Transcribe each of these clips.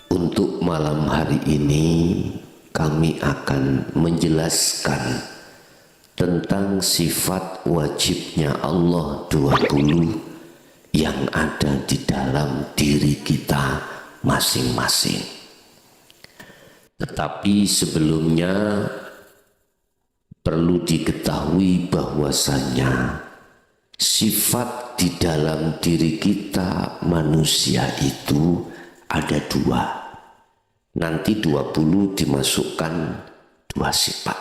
Untuk malam hari ini kami akan menjelaskan tentang sifat wajibnya Allah 20 yang ada di dalam diri kita masing-masing. Tetapi sebelumnya perlu diketahui bahwasanya sifat di dalam diri kita manusia itu ada 2. Nanti 20 dimasukkan 2 sifat.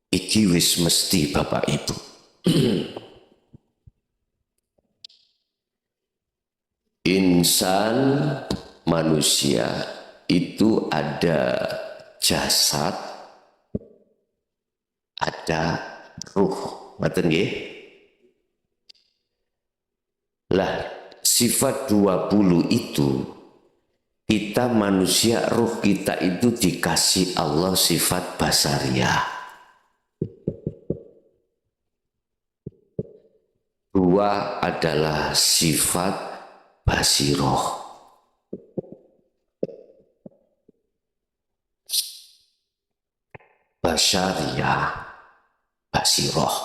Iki wis mesti Bapak Ibu. Insan manusia itu ada jasad, ada ruh. Ngoten nggih? Lah, sifat 20 itu kita manusia, ruh kita itu dikasih Allah sifat basariah. 2 adalah sifat basiroh. Basariah, basiroh.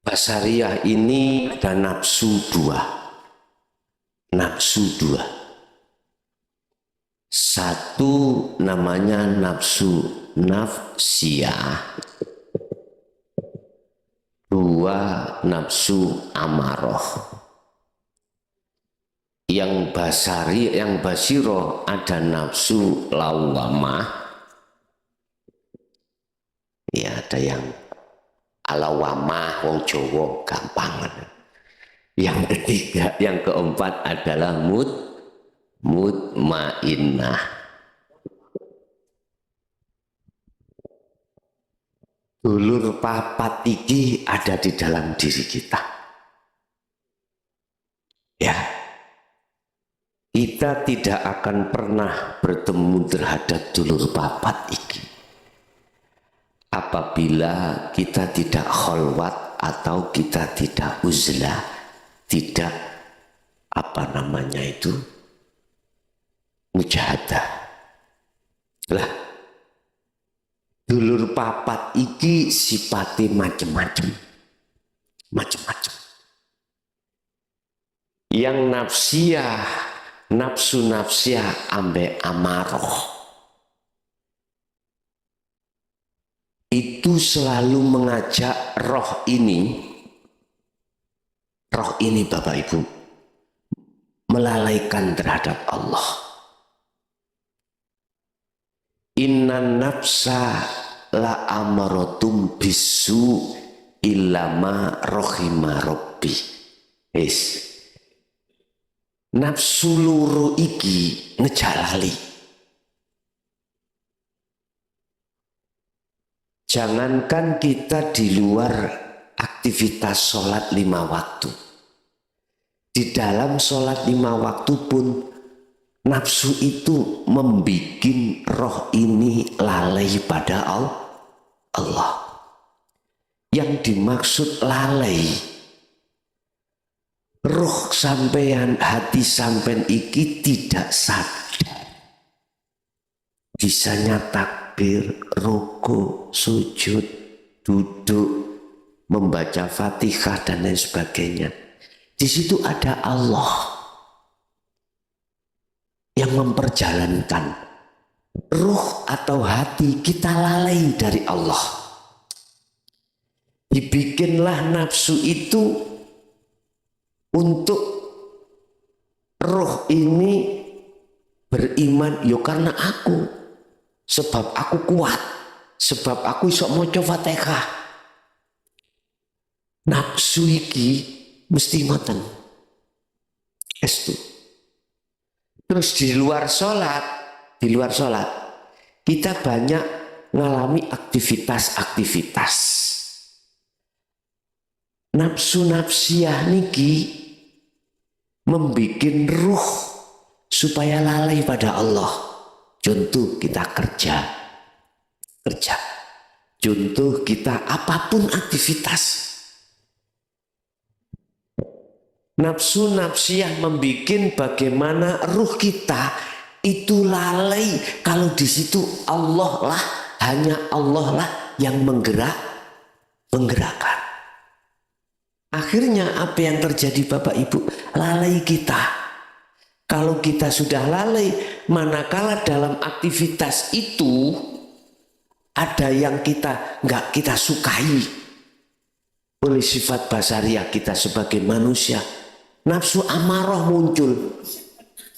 Basariah ini ada nafsu 2. Nafsu 2. 1 namanya nafsu nafsiyah. 2 nafsu amaroh. Yang basari, yang basiroh ada nafsu lawamah. Ya, ada yang alawamah, wong Jawa gampang. Yang ketiga, yang keempat adalah mutmainnah. Dulur papat iki ada di dalam diri kita. Ya. Kita tidak akan pernah bertemu terhadap dulur papat iki apabila kita tidak kholwat atau kita tidak uzlah, tidak mujahadah. Lah, dulur papat iki sifate macam-macam. Yang nafsiyah, nafsu nafsiyah ambek amaroh itu selalu mengajak roh ini Bapak Ibu melalaikan terhadap Allah. Innan nafsa la amaratum bisu illama rohima robbi. Nafsu loro iki ngejalali. Jangankan kita di luar aktivitas sholat 5 waktu. Di dalam sholat 5 waktu pun nafsu itu membikin roh ini lalai pada Allah. Yang dimaksud lalai, roh sampean, hati sampean iki tidak sadar. Bisanya takbir, ruku, sujud, duduk, membaca Fatihah dan lain sebagainya. Di situ ada Allah yang memperjalankan. Ruh atau hati kita lalai dari Allah. Dibikinlah nafsu itu untuk roh ini beriman, yo karena aku. Sebab aku kuat, sebab aku iso maca Fatihah. Nafsu iki mesti ngoten. Estu. Terus di luar sholat kita banyak mengalami aktivitas. Nafsu nafsiyah niki membikin ruh supaya lalai pada Allah. Contoh kita kerja. Contoh kita apapun aktivitas. Nafsu nafsiyah membikin bagaimana ruh kita itu lalai kalau di situ Allah lah, hanya Allah lah yang menggerakkan. Akhirnya apa yang terjadi Bapak Ibu? Lalai kita. Kalau kita sudah lalai, manakala dalam aktivitas itu ada yang nggak kita sukai oleh sifat basariah kita sebagai manusia, nafsu amarah muncul,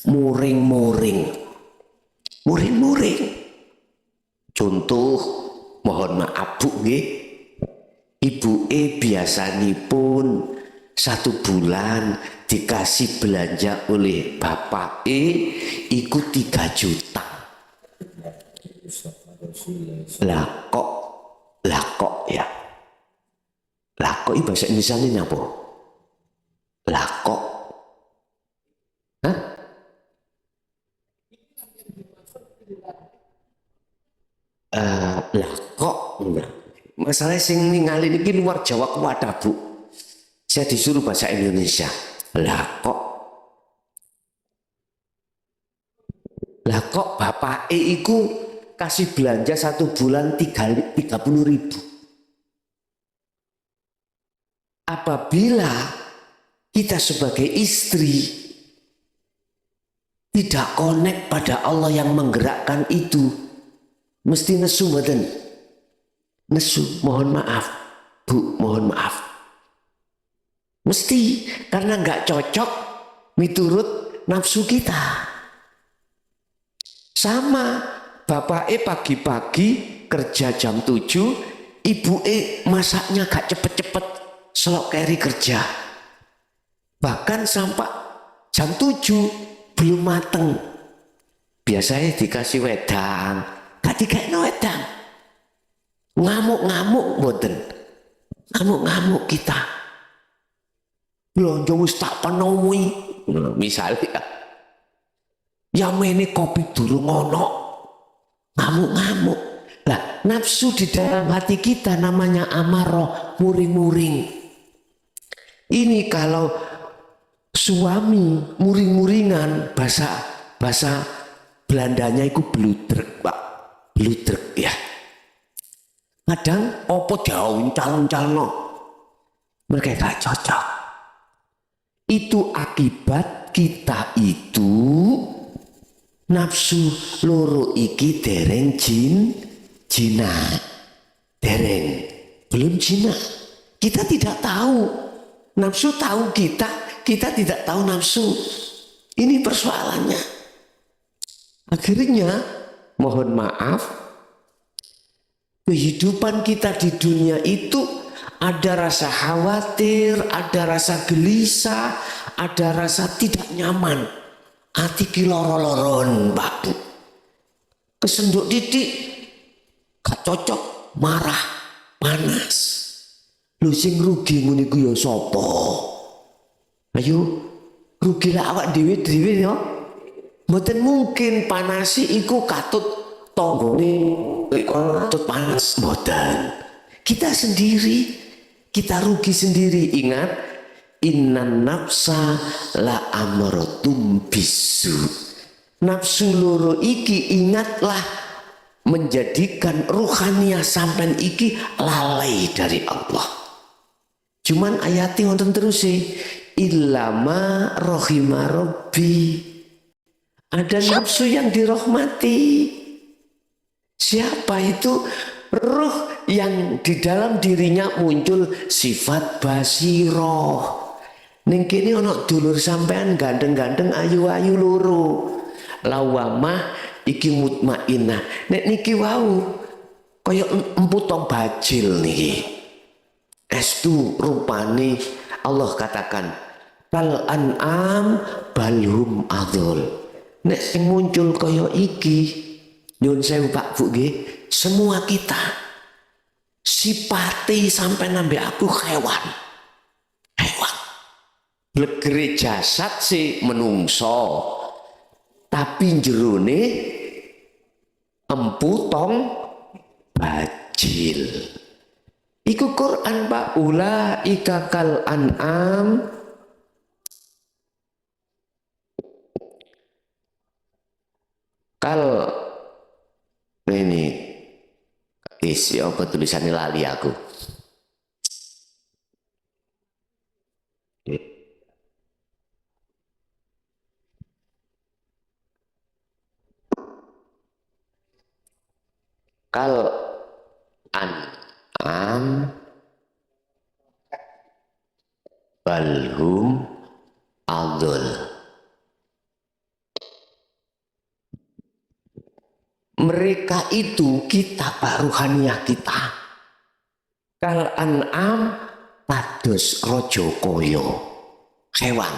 muring-muring. Contoh, mohon maaf Bu nggih, Ibu biasanipun 1 bulan dikasih belanja oleh Bapak iku 3 juta. Lah kok ya. Lah kok bahasa Indonesia ini apa? Lah kok. Hah? Lah kok. Masalah sing ningali niki luar Jawa kuwadah Bu. Saya disuruh bahasa Indonesia. Lah kok Bapak iku kasih belanja 1 bulan 30.000. Apabila kita sebagai istri tidak connect pada Allah yang menggerakkan itu, mesti nesu mboten? Nesu, mohon maaf Bu, mohon maaf. Mesti, karena nggak cocok miturut nafsu kita. Sama, Bapak pagi-pagi kerja jam 7, Ibu masaknya gak cepet-cepet, selok keri kerja. Bahkan sampai jam 7 belum mateng. Biasanya dikasih wedang, gak dikasih wedang. Ngamuk-ngamuk mboten. Ngamuk-ngamuk kita. Belanja wis tak penuhi. Misalnya ya mene kopi durung ono. Ngamuk-ngamuk. Lah, nafsu di dalam hati kita namanya amarah, muring-muring. Ini kalau suami muring-muringan, bahasa Belandanya itu bludrek, Pak. Bludrek ya. Kadang opo jauh calon-calon, mereka gak cocok. Itu akibat kita itu nafsu loro iki dereng jina, dereng belum jina. Kita tidak tahu, nafsu tahu kita tidak tahu nafsu. Ini persoalannya. Akhirnya mohon maaf, kehidupan kita di dunia itu ada rasa khawatir, ada rasa gelisah, ada rasa tidak nyaman. Hati kiloro-loron, Pak. Kesenduk didik, gak cocok, marah, panas. Lu sing rugi ngene ku ya sapa? Ayo, rugi lah awak dhewe-dhewe ya. Mboten mungkin panasi iku katut tonggone katut panas, mboten. Kita sendiri, kita rugi sendiri. Ingat, innan nafsa la amrotum bisu. Nafsu loro iki ingatlah menjadikan ruhaniyah sampean iki lalai dari Allah. Cuman ayati wonten terus illama rohima robbi. Ada nafsu yang dirahmati. Siapa itu? Ruh yang di dalam dirinya muncul sifat basiroh. Ning kene ana dulur sampean gandeng-gandeng ayu-ayu loro. Lawamah iki mutmainnah. Nek niki wau kaya empu tong bajil niki. Estu rupane Allah katakan kal an'am balhum adul. Nek sing muncul kaya iki nyuwun sewu Pak Bu nggih, semua kita sipati sampai nambe aku hewan. Blegere jasad si menungso, tapi jerone empu tong bajil. Iku Quran Pak, ulaika kal an'am Kalau ini isi apa tulisannya lali aku. Kalau an'am balhum adul. Mereka itu kita ruhaniyah kita. Kal an'am pados rojo koyo hewan.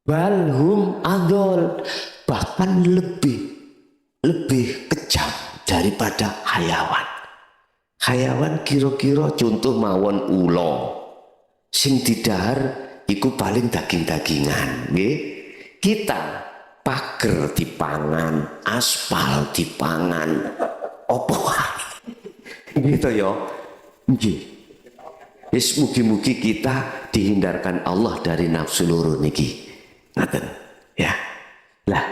Balhum adol, bahkan lebih kejam daripada hayawan. Hayawan kira-kira contoh mawon ulo sing didahar iku paling daging-dagingan nggih. Kita pager dipangan, aspal dipangan, opo gitu ya nggih. Wis mugi-mugi kita dihindarkan Allah dari nafsu loro niki. Ngaten ya. Lah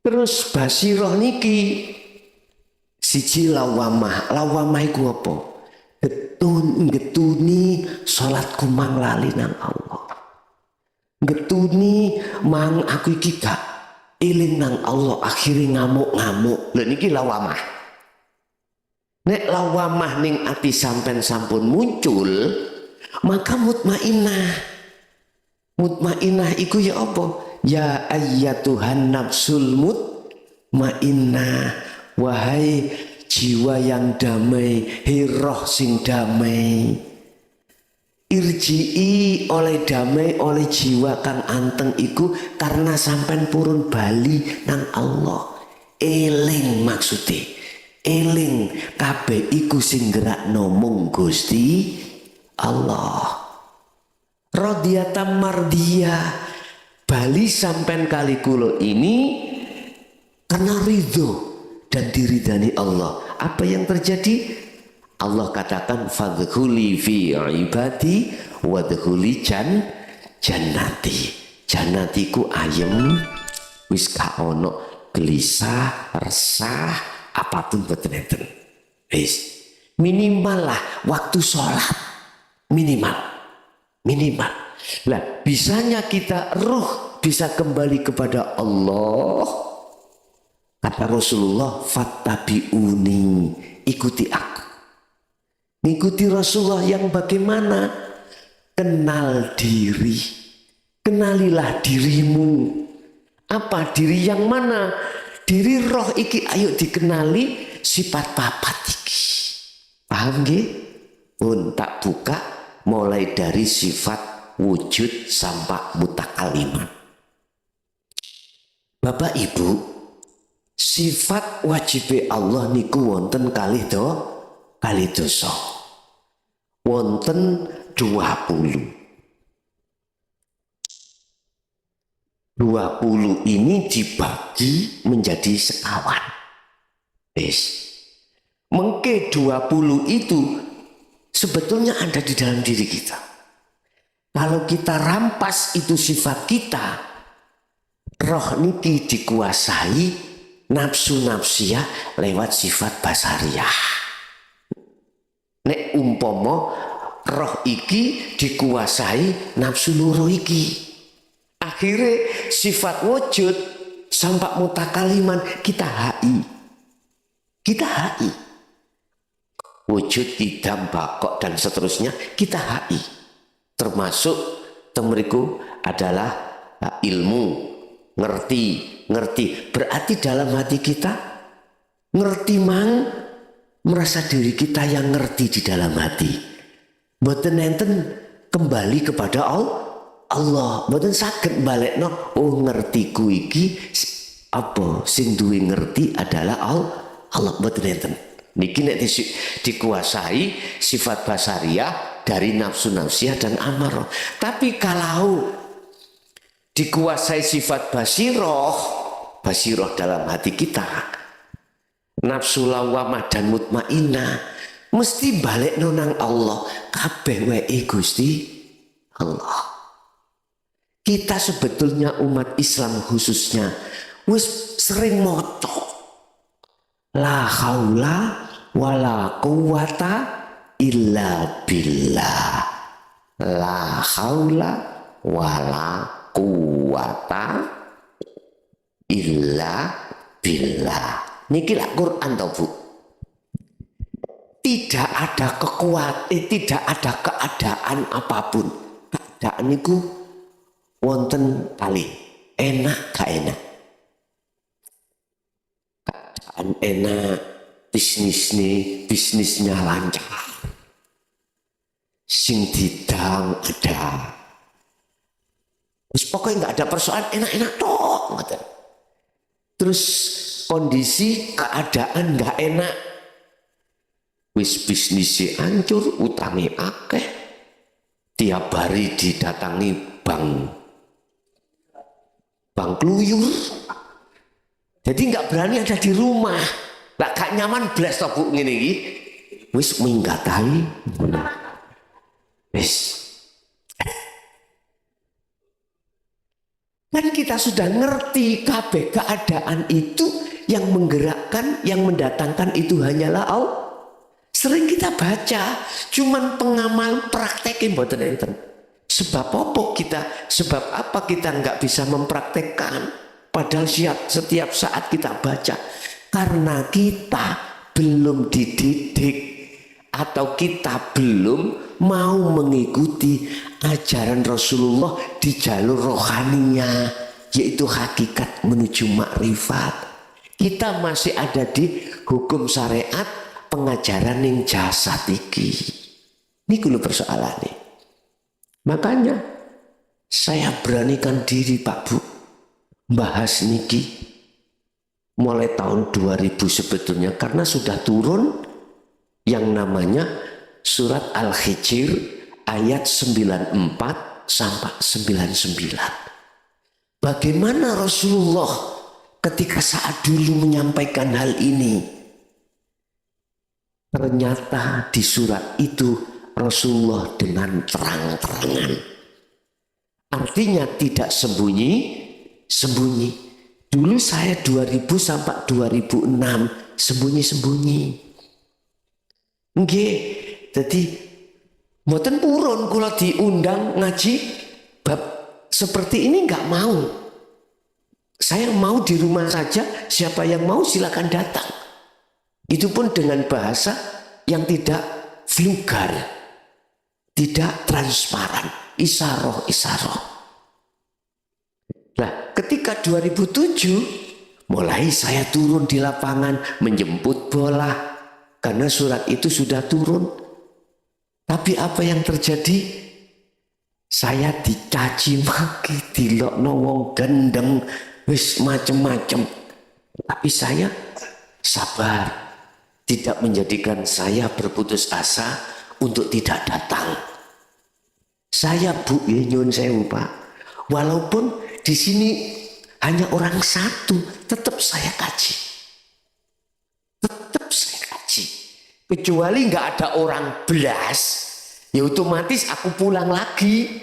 terus basiroh niki siji lawamah. Lawamah iku apa? Getuni salatku mang lali nang Allah. Getuni mang aku iki gak eling nang Allah, akhirnya ngamuk-ngamuk. Lha niki lawamah. Nek lawamah ning ati sampean sampun muncul, maka mutmainah. Mutmainah iku ya apa? Ya ayyatuhan nafsul mutmainah, wahai jiwa yang damai, hiroh sing damai. Irji'i oleh damai oleh jiwa kang anteng iku karena sampean purun bali nang Allah. Eling maksudnya, eling kabeh iku sing gerakno mung Gusti Allah. Radiyatan mardiyah, bali sampean kali kulo ini karena ridho dan diridani Allah. Apa yang terjadi? Allah katakan fadkhuli fi ibadi wadkhuli jannati. Jannatiku ayem, wis gak ono gelisah, resah, apapun boten enten. Wis minimal lah waktu sholat minimal. Lah bisanya kita ruh bisa kembali kepada Allah. Kata Rasulullah, fattabi'uni, ikuti aku. Ikuti Rasulullah yang bagaimana? Kenal diri. Kenalilah dirimu. Apa diri yang mana? Diri roh iki ayo dikenali sifat papat iki. Paham nggih? Pun tak buka mulai dari sifat wujud sampai mutakalimat. Bapak Ibu, sifat wajib Allah niku wonten kalih dosa. Wonten 20. 20 ini dibagi menjadi sekawan. Mengke 20 itu sebetulnya ada di dalam diri kita. Kalau kita rampas itu sifat kita, roh niki dikuasai nafsu-nafsiyah lewat sifat basariyah. Nek umpomo roh iki dikuasai nafsu loro iki. Akhirnya sifat wujud sampai mutakaliman kita HI. Wujud, idam, bakok dan seterusnya kita HI. Termasuk temeriku adalah ilmu, ngerti. Berarti dalam hati kita ngerti mang, merasa diri kita yang ngerti di dalam hati. Mboten enten kembali kepada Allah. Mboten saged balekno, oh ngertiku iki apa sing duwe ngerti adalah Allah. Mboten enten. Niki nek dikuasai sifat basariyah dari nafsu-nafsiyah dan amarah. Tapi kalau dikuasai sifat basiroh dalam hati kita, nafsu lawamah dan mutmainah, mesti balik nonang Allah. Kabeh wae Gusti Allah. Kita sebetulnya umat Islam khususnya wis sering maca la haula wala quwata illa billah. La haula wala quwata illa billah. Niki lah Quran toh Bu. Tidak ada tidak ada keadaan apapun. Keadaan niku wonten kali enak gak enak. Keadaan enak, bisnisnya lancar. Sing didang ada. Terus pokoknya nggak ada persoalan, enak-enak tok. Terus kondisi keadaan nggak enak. Wis bisnisnya hancur, utangnya akeh. Tiap hari didatangi bank kluyur. Jadi nggak berani ada di rumah. Gak nyaman blas toh Bu ngene iki. Wis minggatai. Wis. Kan kita sudah ngerti kabeh keadaan itu yang menggerakkan, yang mendatangkan itu hanyalah Allah. Sering kita baca, cuman pengamal praktekin mboten enten. Sebab apa kita nggak bisa mempraktekkan? Padahal setiap saat kita baca, karena kita belum dididik atau kita belum mau mengikuti ajaran Rasulullah di jalur rohaninya, yaitu hakikat menuju makrifat. Kita masih ada di hukum syariat pengajaran yang jasad iki. Ini dulu persoalannya. Makanya saya beranikan diri Pak Bu bahas niki mulai tahun 2000 sebetulnya, karena sudah turun yang namanya surat Al-Hijr ayat 94 sampai 99. Bagaimana Rasulullah ketika saat dulu menyampaikan hal ini? Ternyata di surat itu Rasulullah dengan terang-terangan. Artinya tidak sembunyi-sembunyi. Dulu saya 2000 sampai 2006 sembunyi-sembunyi. Nggih, jadi mboten purun kula diundang ngaji bab seperti ini nggak mau. Saya mau di rumah saja, siapa yang mau silakan datang. Itu pun dengan bahasa yang tidak vulgar, tidak transparan, isaroh. Nah, ketika 2007 mulai saya turun di lapangan menjemput bola karena surat itu sudah turun. Tapi apa yang terjadi? Saya dicaci maki, dilokno wong gendeng, wis macem-macem. Tapi saya sabar. Tidak menjadikan saya berputus asa untuk tidak datang. Saya Bu, nyuwun sewu Pak, walaupun di sini hanya orang satu, tetap saya kaji. Kecuali nggak ada orang belas, ya otomatis aku pulang lagi.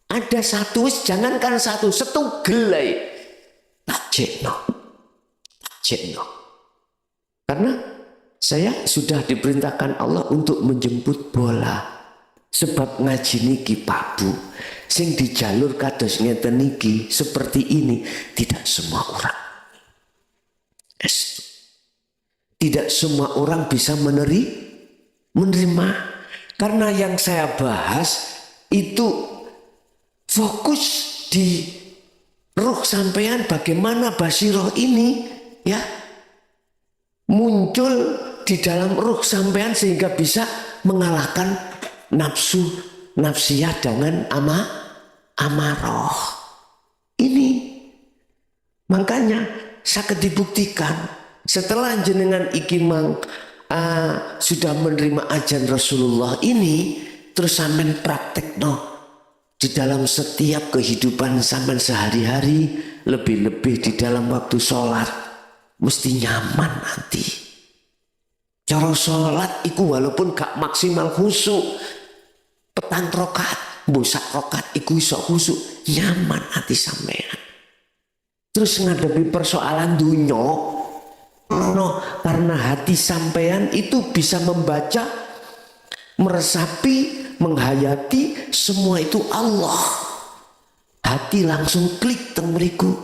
Ada satu, jangankan satu, setugel tak cekno. Karena saya sudah diperintahkan Allah untuk menjemput bola. Sebab ngaji niki Pak Bu, sing di jalur kados ngeten niki seperti ini tidak semua orang. Tidak semua orang bisa menerima. Karena yang saya bahas itu fokus di ruh sampean, bagaimana basiroh ini ya muncul di dalam ruh sampean sehingga bisa mengalahkan nafsiyah dengan amarah. Ini makanya sakit dibuktikan setelah jenengan ikimang sudah menerima ajaran Rasulullah ini, terus sampean praktek di dalam setiap kehidupan sampean sehari-hari, lebih-lebih di dalam waktu sholat, mesti nyaman nanti. Cara sholat iku walaupun gak maksimal khusyuk, petang rokaat, bosak rokaat iku iso khusyuk, nyaman hati sampean. terus ngadepi persoalan dunya, karena hati sampean itu bisa membaca, meresapi, menghayati semua itu Allah. Hati langsung klik teng mriku,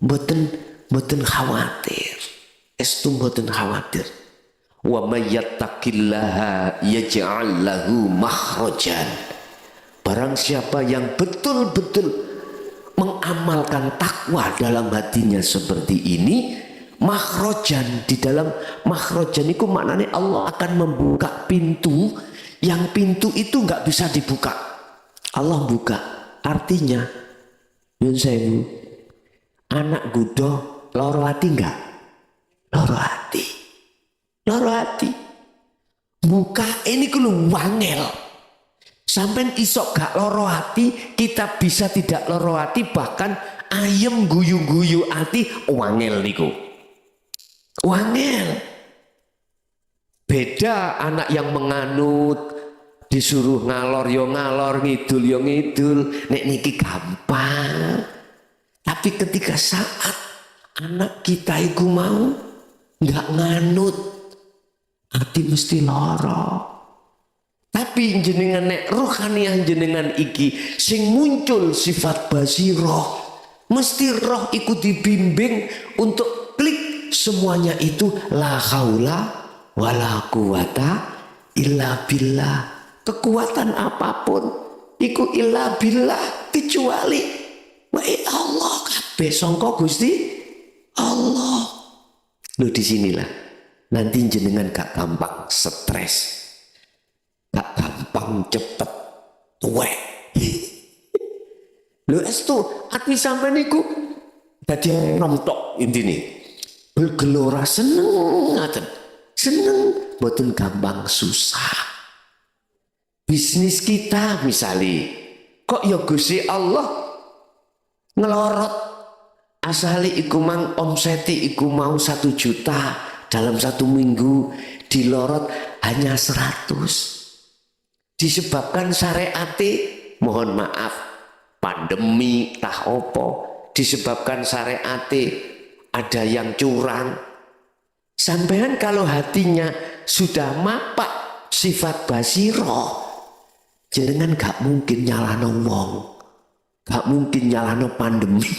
mboten khawatir. Estu mboten khawatir. Wa may yattaqillaha yaj'al lahu makhrajan. Barang siapa yang betul-betul mengamalkan takwa dalam hatinya seperti ini, makhrajan, di dalam makhrajan itu maknanya Allah akan membuka pintu yang pintu itu nggak bisa dibuka. Allah buka. Artinya, yun sewu, anak gudo loro hati enggak? Loro hati. Loro hati. Buka ini kudu wangel. Sampai isok gak loro hati, kita bisa tidak loro hati, bahkan ayem guyu-guyu hati, wangel niku. Wangel. Beda anak yang menganut, disuruh ngalor yo ngalor, ngidul yo ngidul, nek niki gampang. Tapi ketika saat anak kita iku mau nggak nganut, hati mesti loro. Tapi jenengan nek rohaniah jenengan iki sing muncul sifat basiroh, mesti roh ikut dibimbing untuk klik semuanya itu la haula wala quwata illa billah. Kekuatan apapun iku illa billah, kecuali wae Allah kabeh sangka Gusti Allah. Loh disinilah nanti jenengan gak gampang stres, gak gampang cepet tuwek. Lho estu ati sampean niku dadi nomtok intine. Bergelora seneng ngaten. Seneng mboten gampang susah. Bisnis kita misalnya kok ya Gusti Allah ngelorot asali iku mang omseti iku mau 1 juta dalam 1 minggu, dilorot hanya 100. Disebabkan syariate, mohon maaf, pandemi tah opo, disebabkan syariate ada yang curang. Sampean kalau hatinya sudah mapak sifat basiroh, jenengan gak mungkin nyalano wong, gak mungkin nyalano pandemi.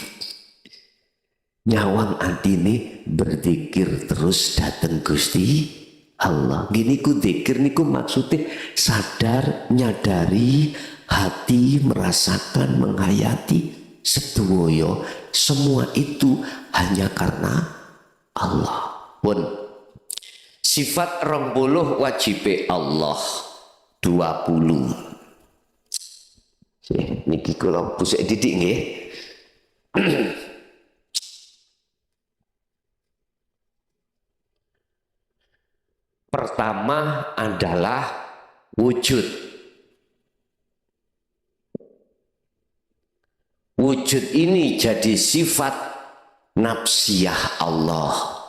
Nyawang antine berzikir terus dateng Gusti Allah. Gini ku zikir niku maksudnya sadar, nyadari, hati merasakan, menghayati sedoyo semua itu hanya karena Allah. Pun sifat 20 wajib Allah 20. Niki kula busuk didik nggih. Pertama adalah wujud. Wujud ini jadi sifat nafsiyah Allah.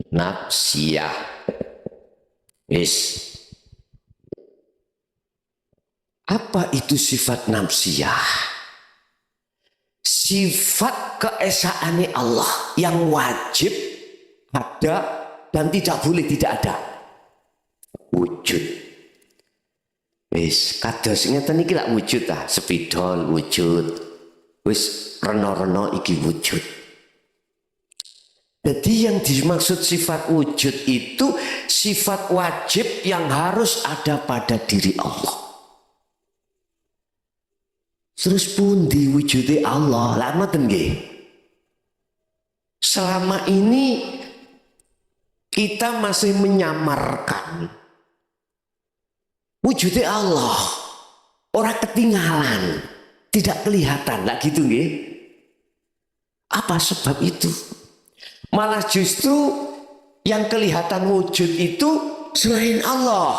Nafsiyah. Wis. Apa itu sifat nafsiyah? Sifat keesaannya Allah yang wajib ada dan tidak boleh tidak ada. Wujud. Wis kados ngeten iki lak wujud ta, sepidol wujud. Wis reno-reno iki wujud. Jadi yang dimaksud sifat wujud itu sifat wajib yang harus ada pada diri Allah. Terus pun diwujudi Allah, lah ngoten nggih. Selama ini kita masih menyamarkan wujudnya Allah, orang ketinggalan, tidak kelihatan, lah gitu nggih. Apa sebab itu? Malah justru yang kelihatan wujud itu selain Allah.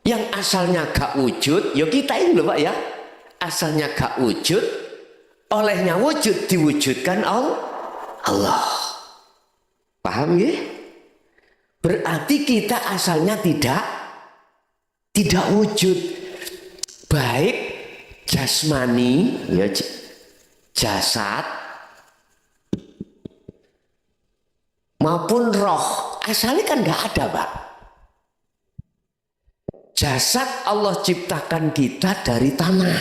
Yang asalnya gak wujud, ya kita ini loh Pak ya, asalnya gak wujud, olehnya wujud diwujudkan Allah. Paham ya? Berarti kita asalnya tidak wujud. Baik jasmani, ya jasad maupun roh. Asalnya kan nggak ada, Pak. Jasad Allah ciptakan kita dari tanah.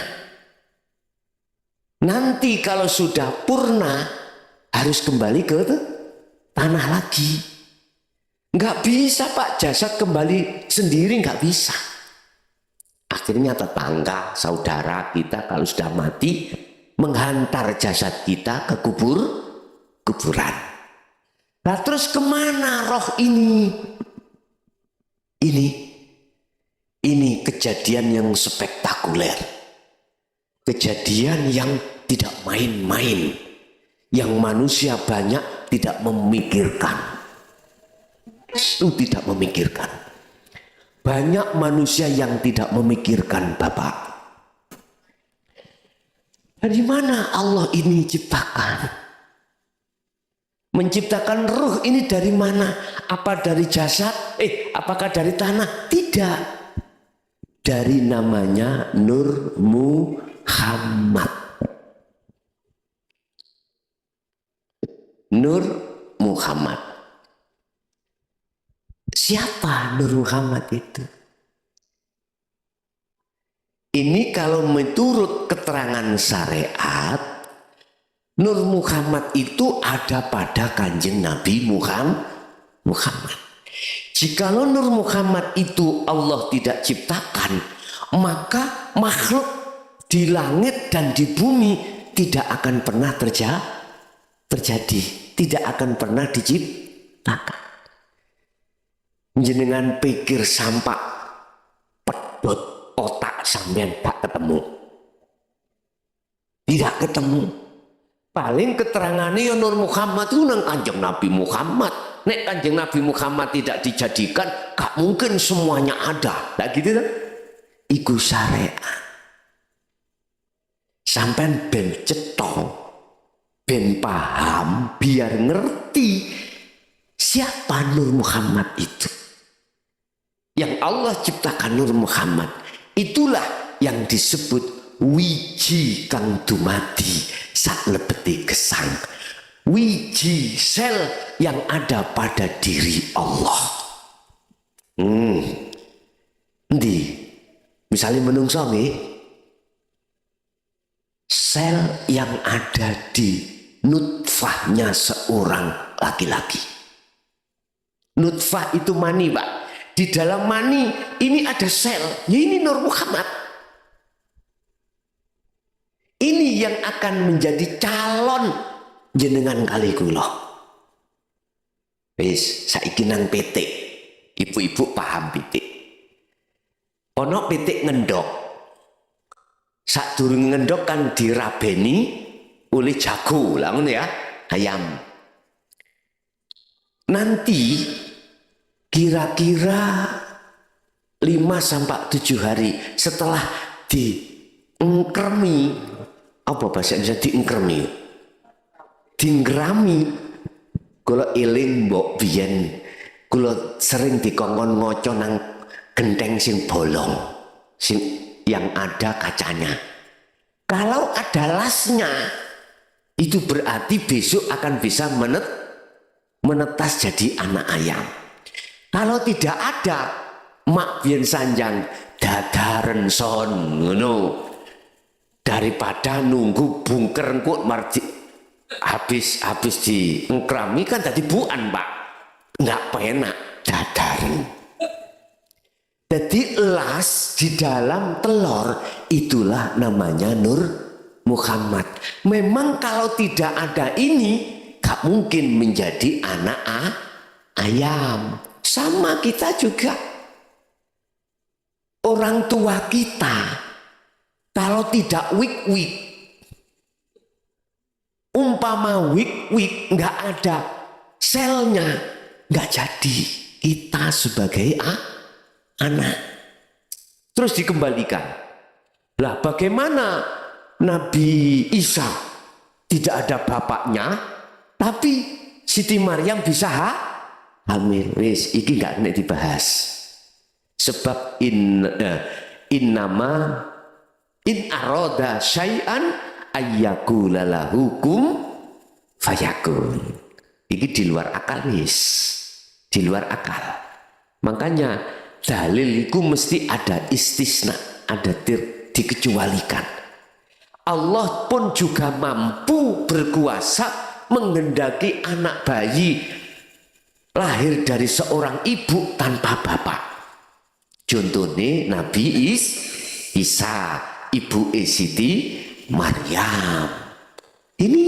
Nanti kalau sudah purna harus kembali ke tanah lagi. Nggak bisa, Pak, jasad kembali sendiri, nggak bisa. Akhirnya tetangga, saudara kita kalau sudah mati menghantar jasad kita ke kuburan. Nah terus kemana roh ini? Ini kejadian yang spektakuler. Kejadian yang tidak main-main. Yang manusia banyak tidak memikirkan. Itu tidak memikirkan. Banyak manusia yang tidak memikirkan, Bapak. Dari mana Allah ini ciptakan? Menciptakan ruh ini dari mana? Apa dari jasad? Apakah dari tanah? Tidak. Dari namanya Nur Muhammad. Nur Muhammad. Siapa Nur Muhammad itu? Ini kalau menurut keterangan syariat, Nur Muhammad itu ada pada Kanjeng Nabi Muhammad. Jikalau Nur Muhammad itu Allah tidak ciptakan, maka makhluk di langit dan di bumi tidak akan pernah terjadi, tidak akan pernah diciptakan. Jenengan pikir sampai pedot otak sampean tak ketemu, tidak ketemu. Paling keterangannya ya Nur Muhammad itu nang Kanjeng Nabi Muhammad. Nek Kanjeng Nabi Muhammad tidak dijadikan, gak mungkin semuanya ada. Tak gitu kan? Iku syariat. Sampai ben cetong, ben paham, biar ngerti siapa Nur Muhammad itu. Yang Allah ciptakan Nur Muhammad. Itulah yang disebut wiji kang dumadi sak lebeti gesang. Wiji sel yang ada pada diri Allah. Ndi misalnya menungso nggih, sel yang ada di nutfahnya seorang laki-laki. Nutfah itu mani, Pak. Di dalam mani ini ada sel. Ini Nur Muhammad. Ini yang akan menjadi calon jenengan kali kula. Wis saiki nang pitik. Ibu-ibu paham pitik. Ono pitik ngendok. Sadurunge ngendok kan dirabeni oleh jago, lah ngono ya, ayam. Nanti kira-kira 5-7 hari setelah diengkremi, apa bahasa Indonesia diengkremi? Dinggrami. Kula eling mbok biyen kula sering dikongkon ngoco nang genteng sing bolong, sing yang ada kacanya. Kalau ada lasnya, itu berarti besok akan bisa menetas jadi anak ayam. Kalau tidak ada, mak biyen sanjang dadaren son ngono. Daripada nunggu bungker engko marji habis diengkrami kan tadi buan, Pak. Enggak penak dadaren. Jadi las di dalam telur itulah namanya Nur Muhammad. Memang kalau tidak ada ini gak mungkin menjadi anak ayam. Sama kita juga. Orang tua kita kalau tidak wik-wik, umpama wik-wik nggak ada selnya, nggak jadi kita sebagai anak. Terus dikembalikan. Lah bagaimana Nabi Isa tidak ada bapaknya, tapi Siti Maryam bisa hamil? Wis iki nggak nek In aroda syai'an ayyakula lahukum fayakun. Ini di luar akal wis. Di luar akal. Makanya dalil itu mesti ada istisna, ada dikecualikan. Allah pun juga mampu berkuasa menghendaki anak bayi lahir dari seorang ibu tanpa bapak. Contohnya Nabi Isa, ibu Siti Maryam. Ini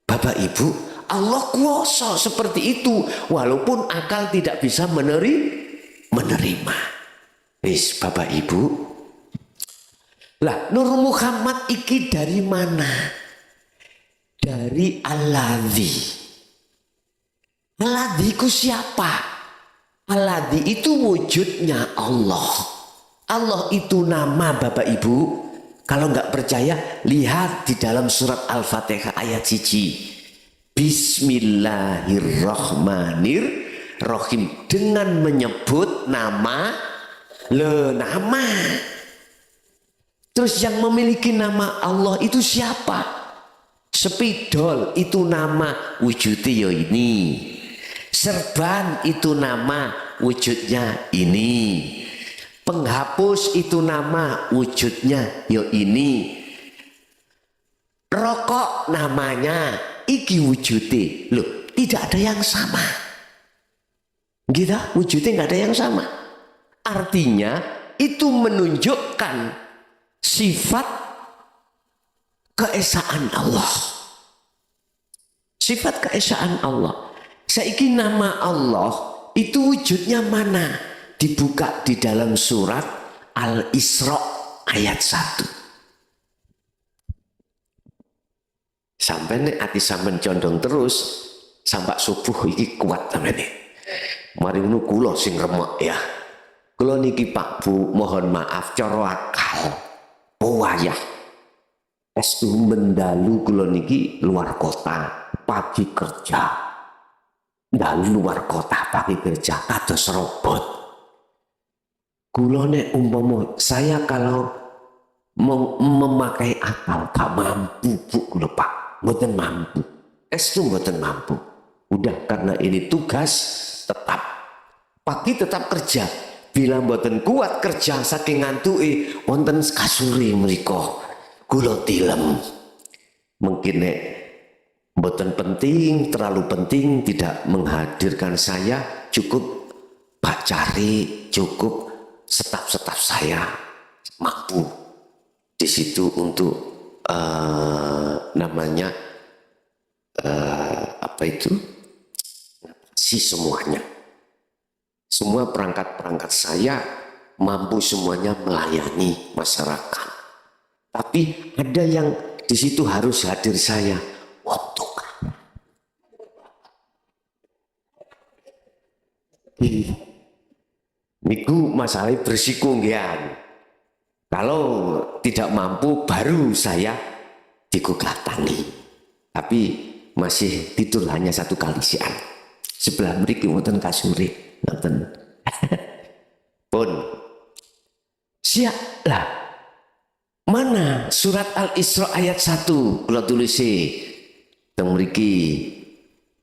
Bapak Ibu, Allah kuasa seperti itu walaupun akal tidak bisa menerima. Wis Bapak Ibu. Lah Nur Muhammad iki dari mana? Dari Alladzi. Alladzi ku siapa? Alladzi itu wujudnya Allah. Allah itu nama Bapak Ibu. Kalau nggak percaya, lihat di dalam surat Al-Fatihah ayat 1. Bismillahirrahmanirrahim. Dengan menyebut nama. Terus yang memiliki nama Allah itu siapa? Spidol itu nama wujudnya ini. Serban itu nama wujudnya ini. Penghapus itu nama wujudnya yo ini. Rokok namanya iki wujudnya. Loh, tidak ada yang sama. Gitu, wujudnya nggak ada yang sama. Artinya itu menunjukkan sifat keesaan Allah. Sifat keesaan Allah. Saiki nama Allah itu wujudnya mana? Dibuka di dalam surat Al-Isra ayat 1. Sampai nih hati sampean condong terus sampai subuh iki kuat sampean. Mari ngono kula sing remek ya. Kula niki Pak Bu mohon maaf cara akal. Wayah. Estu mendalu kula niki luar kota pagi kerja. Dalu luar kota pagi kerja kados robot. Kula nek umpama saya kalau memakai akal gak mampu Bu kula Pak, mboten mampu. Estu mboten mampu. Udah karena ini tugas tetap. Pagi tetap kerja. Bila mboten kuat kerja saking ngantuke wonten kasure mriku. Kula tilem. Mungkin nek mboten penting, terlalu penting tidak menghadirkan saya, cukup Pak Cari, cukup staf-staf saya mampu di situ untuk namanya apa itu semuanya, semua perangkat-perangkat saya mampu semuanya melayani masyarakat. Tapi ada yang di situ harus hadir saya untuk niku masalah bersiko ngian. Kalau tidak mampu baru saya digugatangi. Tapi masih tidur hanya 1 kali siang. Sebelah mriki wonten kasure, ngoten. Pun siap lah. Mana surat Al-Isra ayat 1 kula tulisi teng mriki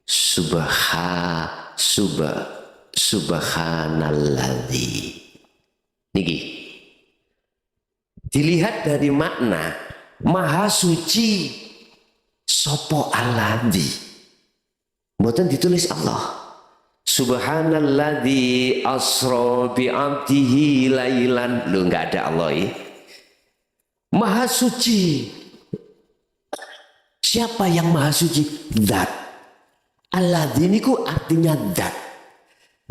subhanalladzi. Niki dilihat dari makna maha suci sopo alladzi. Mboten ditulis Allah. Subhanalladzi asra bi 'abdihi lailan. Lu enggak ada Allah ya. Maha suci. Siapa yang maha suci? Zat. Alladzi niku artinya zat.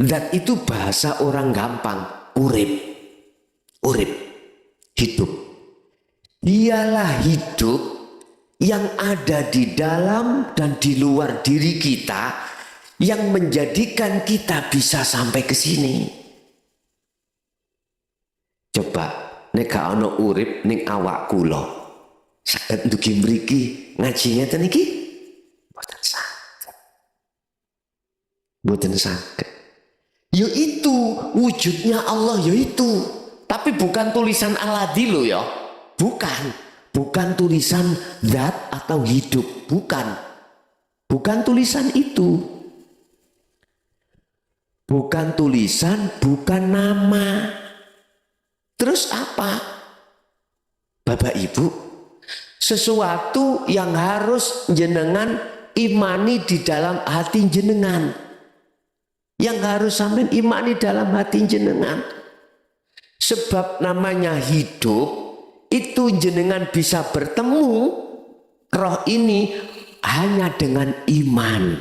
Zat itu bahasa orang gampang, urip, hidup. Dialah hidup yang ada di dalam dan di luar diri kita yang menjadikan kita bisa sampai ke sini. Coba nek gak ono urip ning awak kula, saged ndugi mriki ngaji ngeten iki? Mboten saged. Mboten saged. Yaitu wujudnya Allah, yaitu Tapi bukan tulisan Aladi loh ya. Bukan. Bukan tulisan zat atau hidup. Bukan. Bukan tulisan itu. Bukan tulisan, bukan nama. Terus apa? Bapak Ibu, sesuatu yang harus jenengan imani di dalam hati jenengan. Yang harus sampai imani dalam hati jenengan. Sebab namanya hidup, itu jenengan bisa bertemu roh ini hanya dengan iman.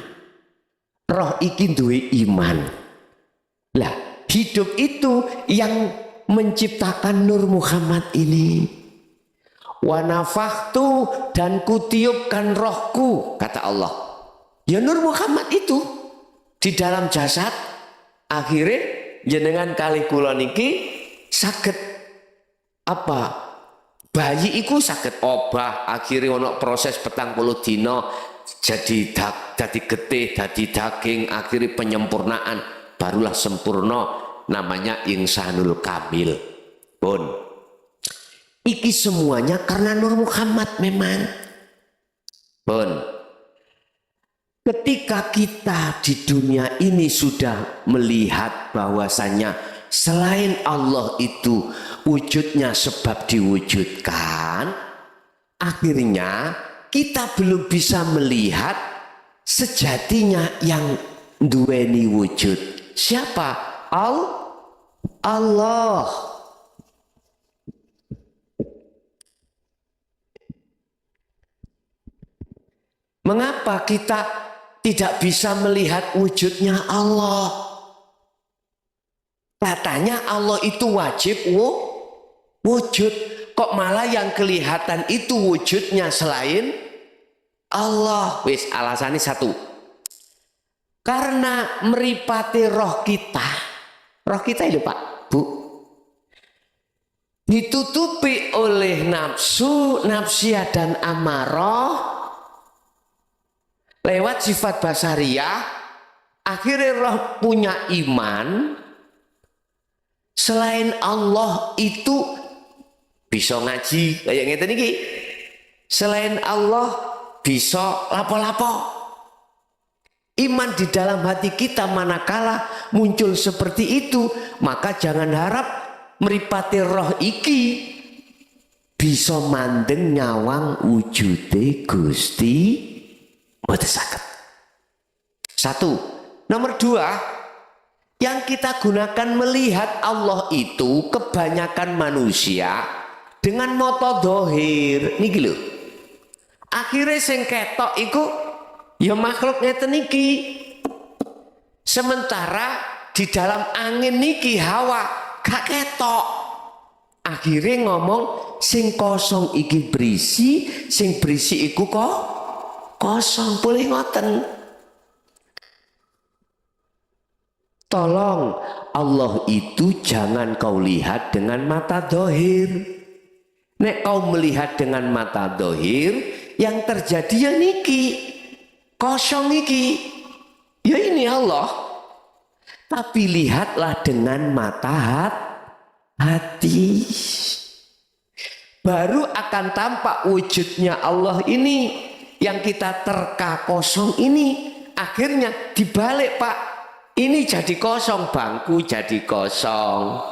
Roh iki duwe iman. Lah, hidup itu yang menciptakan Nur Muhammad ini. Wa nafakhtu, dan kutiupkan rohku, kata Allah. Ya Nur Muhammad itu di dalam jasad. Akhirnya jenengan kali kula niki saged apa? Bayi iku saged obah, akhirnya ono proses 40 dina jadi getih, jadi daging, akhirnya penyempurnaan, barulah sempurna, namanya insanul kamil. Pun iki semuanya karena Nur Muhammad memang. Pun ketika kita di dunia ini sudah melihat bahwasanya selain Allah itu wujudnya sebab diwujudkan, akhirnya kita belum bisa melihat sejatinya yang duweni wujud. Siapa? Allah. Mengapa kita tidak bisa melihat wujudnya Allah? Katanya Allah itu wajib wujud. Kok malah yang kelihatan itu wujudnya selain Allah? Wis alasannya satu. Karena meripati roh kita. Roh kita itu Pak, Bu. Ditutupi oleh nafsu, nafsiyah dan amarah. Lewat sifat basariyah. Akhirnya roh punya iman. Selain Allah itu bisa ngaji kayak ngeten iki. Selain Allah bisa lapo-lapo. Iman di dalam hati kita manakala muncul seperti itu, maka jangan harap mripate roh iki bisa mandeng nyawang wujude Gusti mboten saged. Satu. Nomor dua, yang kita gunakan melihat Allah itu kebanyakan manusia dengan mata dohir niki lho. Akhirnya sing ketok iku ya makhluk ngeten niki. Sementara di dalam angin niki hawa gak ketok. Akhirnya ngomong sing kosong iki berisi, sing berisi iku kok kosong. Boleh ngoten. Tolong, Allah itu jangan kau lihat dengan mata dohir. Nek kau melihat dengan mata dohir, yang terjadi ya niki, kosong niki. Ya ini Allah. Tapi lihatlah dengan mata hati. Baru akan tampak wujudnya Allah ini. Yang kita terka kosong ini. Akhirnya dibalik Pak. Ini jadi kosong, bangku jadi kosong,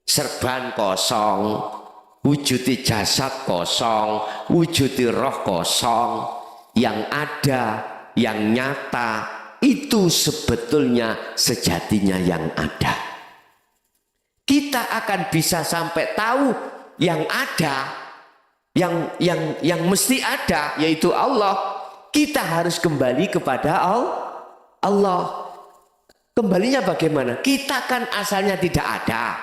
serban kosong, wujudi jasad kosong, wujudi roh kosong. Yang ada, yang nyata, itu sebetulnya sejatinya yang ada. Kita akan bisa sampai tahu yang ada, yang mesti ada, yaitu Allah. Kita harus kembali kepada Allah. Kembalinya bagaimana? Kita kan asalnya tidak ada.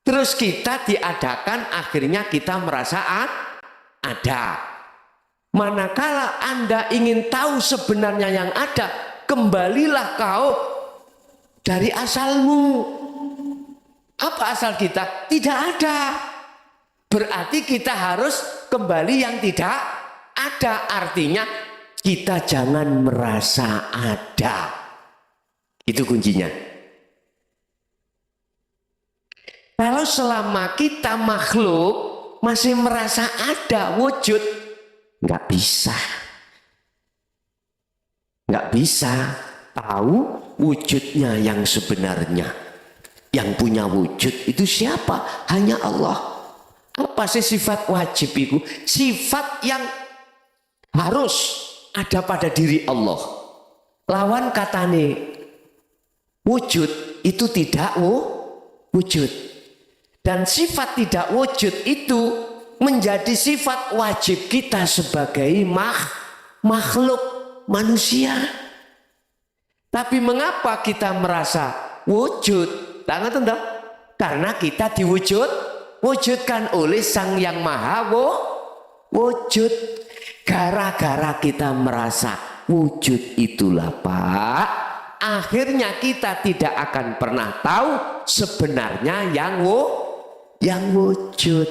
Terus kita diadakan, akhirnya kita merasa ada. Manakala Anda ingin tahu sebenarnya yang ada, kembalilah kau dari asalmu. Apa asal kita? Tidak ada. Berarti kita harus kembali yang tidak ada. Artinya kita jangan merasa ada. Itu kuncinya. Kalau selama kita makhluk masih merasa ada wujud, nggak bisa. Nggak bisa tahu wujudnya yang sebenarnya. Yang punya wujud itu siapa? Hanya Allah. Apa sih sifat wajib itu? Sifat yang harus ada pada diri Allah. Lawan katane wujud itu tidak wujud. Dan sifat tidak wujud itu menjadi sifat wajib kita sebagai makhluk manusia. Tapi mengapa kita merasa wujud? Tangan tentu. Karena kita wujudkan oleh Sang Yang Maha wujud. Gara-gara kita merasa wujud itulah Pak, akhirnya kita tidak akan pernah tahu sebenarnya yang wujud.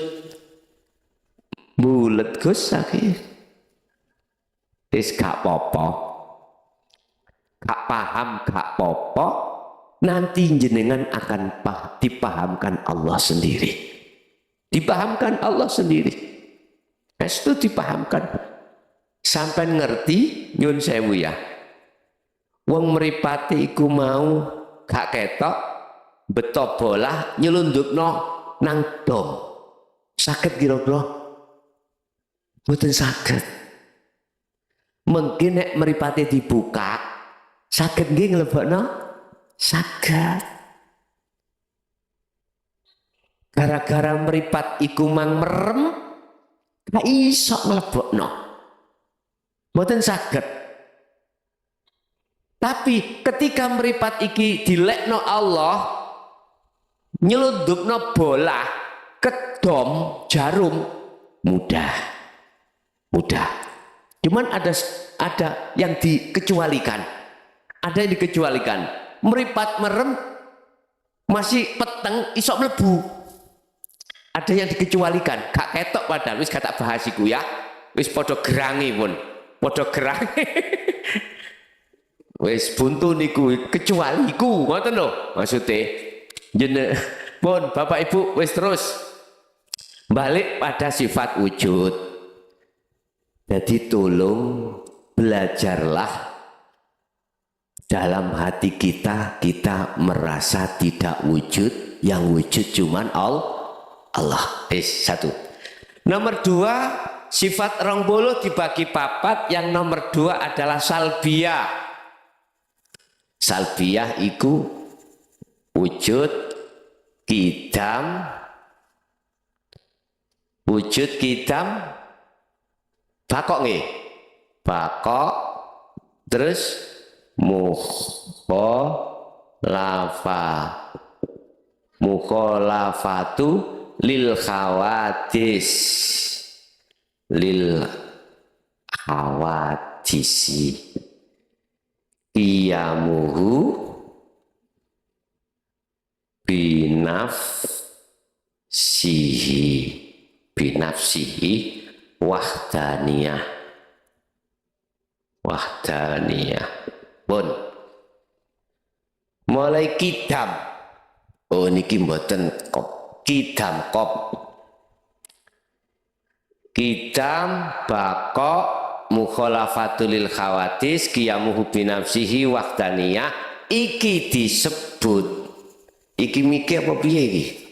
Bulet Gus akhir. Wis gak apa-apa. Gak paham gak apa-apa. Nanti jenengan akan dipahamkan Allah sendiri. Dipahamkan Allah sendiri. Itu dipahamkan. Sampai ngerti nyun sewu ya. Wong mripate iku mau gak ketok beto bolah nyelundupno nang dom. Saged kira-kira? Mboten saged. Mungkin nek mripate dibuka saged nggih nglebokno? Saged. Gara-gara meripat iku mang merem gak iso nglebokno. Mboten saged. Tapi ketika meripat iki dilekno Allah, nyelundupno bola kedom jarum mudah. Cuman ada yang dikecualikan. Ada yang dikecualikan. Meripat merem masih peteng isok mlebu. Ada yang dikecualikan, gak ketok padahal wis kata bahasiku ya. Wis podo gerangi pun. Podo gerangi. Wis buntu niku kecualiku, ngoten lho maksude. Jeneng pun Bapak Ibu wis terus balik pada sifat wujud. Jadi tolong belajarlah dalam hati kita merasa tidak wujud, yang wujud cuman Allah. Satu. Nomor dua, sifat rong bolo dibagi papat. Yang nomor dua adalah salbiyah. Salbiyah iku wujud kidam bakok nggih. Bakok terus mukhalafatu lil khawadisi qiyamuhu binafsihi wahdaniyah pun mulai kidam. Oh niki mboten kop kidam bakok mukhalafatul khawatis qiyamuhu binafsihi wahdaniyah. Iki disebut iki mikir apa piye iki?